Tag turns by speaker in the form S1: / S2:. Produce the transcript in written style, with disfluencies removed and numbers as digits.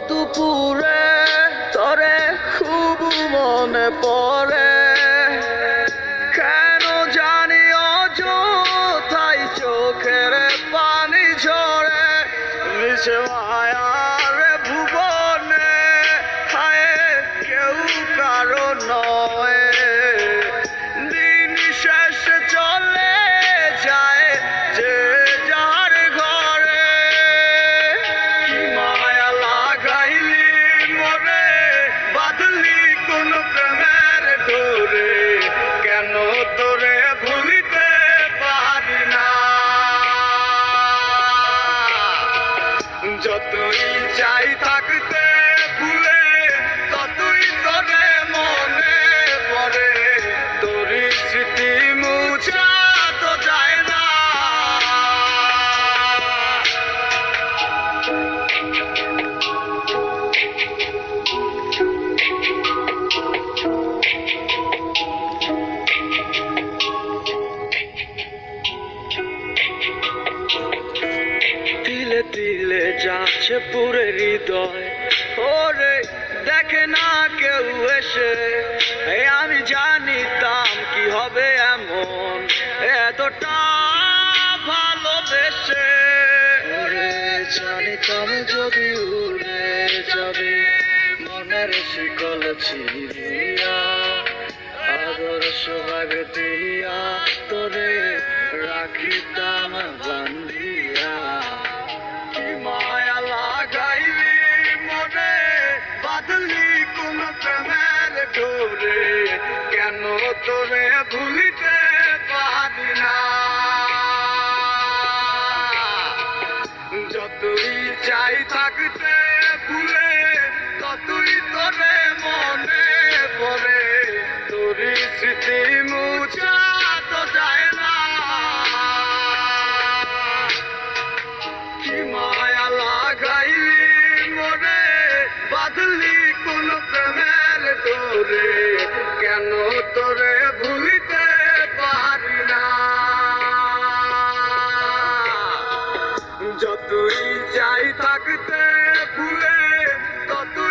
S1: দুপুরে তরে খুব মনে পড়ে, কেন জানি অযথাই চোখের পানি ঝরে। মিশে মায়ার ভুবনে হায় কেউ কারো নয়, দিন শেষে চলে যায় যে যার ঘরে। কি মায়া লাগাইলি মরে, বাঁধলি কোন প্রেমের ডোরে, কেন তোরে ভুলিতে পারি না। যতই চাই থাকতে ভুলে, ততই তোরে মনে পড়ে, তোর স্মৃতি মুছা তো যায় না। তিলে তিলে যাচ্ছে পুরে হৃদয়, ওরে দেখে না কেউ এসে। আমি জানিতাম কি হবে এমন, এতটা ভালোবেসে। ওরে জানিতাম যদি উড়ে যাবে মনের শিকল ছিঁড়িয়া, আদর সোহাগ দিয়া তোরে রাখিতাম বান্ধিয়া। কি মায়া লাগাইলি মনে, বাঁধলি কোন প্রেমের ডোরে, কেন তোরে ভুলিতে পারি না। যতই চাই থাকতে ভুলে, ততই তোরে মনে পড়ে, তোর স্মৃতি